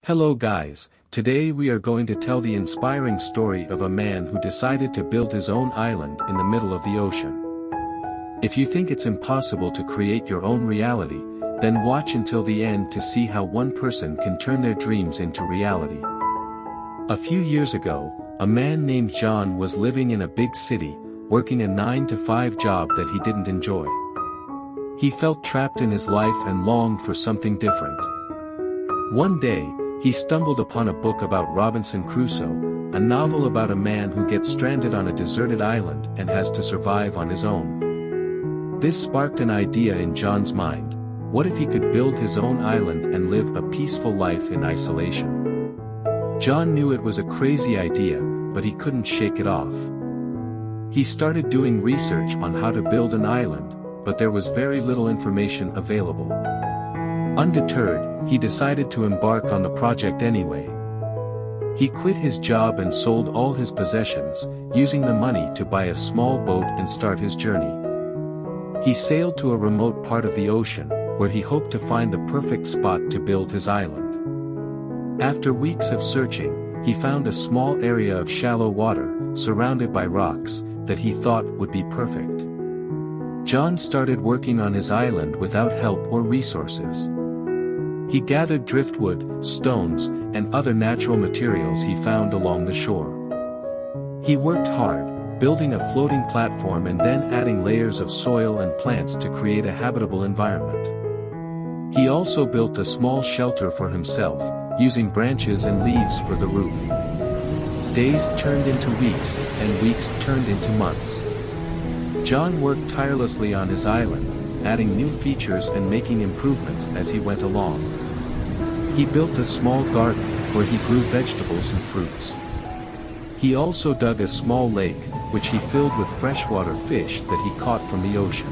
Hello guys, today we are going to tell the inspiring story of a man who decided to build his own island in the middle of the ocean. If you think it's impossible to create your own reality, then watch until the end to see how one person can turn their dreams into reality. A few years ago, a man named John was living in a big city, working a 9-to-5 job that he didn't enjoy. He felt trapped in his life and longed for something different. One day, he stumbled upon a book about Robinson Crusoe, a novel about a man who gets stranded on a deserted island and has to survive on his own. This sparked an idea in John's mind: what if he could build his own island and live a peaceful life in isolation? John knew it was a crazy idea, but he couldn't shake it off. He started doing research on how to build an island, but there was very little information available. Undeterred, he decided to embark on the project anyway. He quit his job and sold all his possessions, using the money to buy a small boat and start his journey. He sailed to a remote part of the ocean, where he hoped to find the perfect spot to build his island. After weeks of searching, he found a small area of shallow water, surrounded by rocks, that he thought would be perfect. John started working on his island without help or resources. He gathered driftwood, stones, and other natural materials he found along the shore. He worked hard, building a floating platform and then adding layers of soil and plants to create a habitable environment. He also built a small shelter for himself, using branches and leaves for the roof. Days turned into weeks, and weeks turned into months. John worked tirelessly on his island, adding new features and making improvements as he went along. He built a small garden, where he grew vegetables and fruits. He also dug a small lake, which he filled with freshwater fish that he caught from the ocean.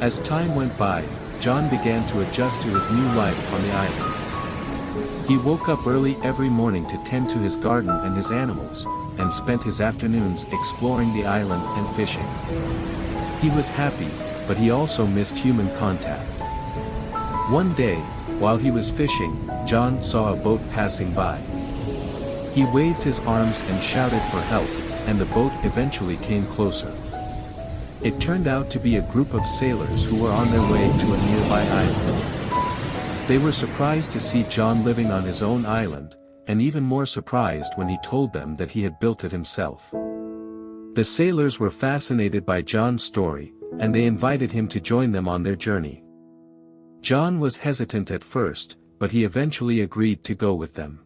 As time went by, John began to adjust to his new life on the island. He woke up early every morning to tend to his garden and his animals, and spent his afternoons exploring the island and fishing. He was happy, but he also missed human contact. One day, while he was fishing, John saw a boat passing by. He waved his arms and shouted for help, and the boat eventually came closer. It turned out to be a group of sailors who were on their way to a nearby island. They were surprised to see John living on his own island, and even more surprised when he told them that he had built it himself. The sailors were fascinated by John's story, and they invited him to join them on their journey. John was hesitant at first, but he eventually agreed to go with them.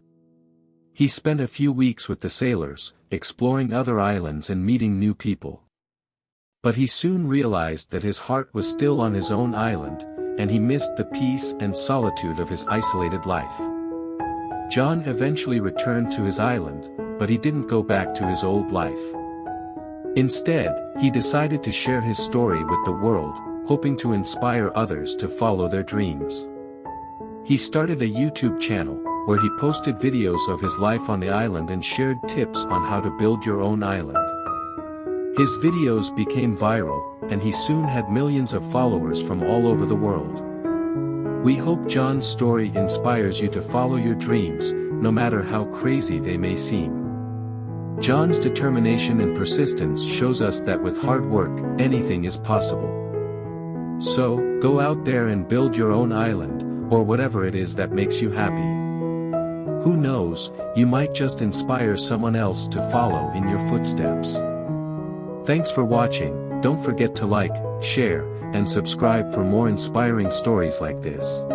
He spent a few weeks with the sailors, exploring other islands and meeting new people. But he soon realized that his heart was still on his own island, and he missed the peace and solitude of his isolated life. John eventually returned to his island, but he didn't go back to his old life. Instead, he decided to share his story with the world, hoping to inspire others to follow their dreams. He started a YouTube channel, where he posted videos of his life on the island and shared tips on how to build your own island. His videos became viral, and he soon had millions of followers from all over the world. We hope John's story inspires you to follow your dreams, no matter how crazy they may seem. John's determination and persistence shows us that with hard work, anything is possible. So, go out there and build your own island, or whatever it is that makes you happy. Who knows, you might just inspire someone else to follow in your footsteps. Thanks for watching. Don't forget to like, share, and subscribe for more inspiring stories like this.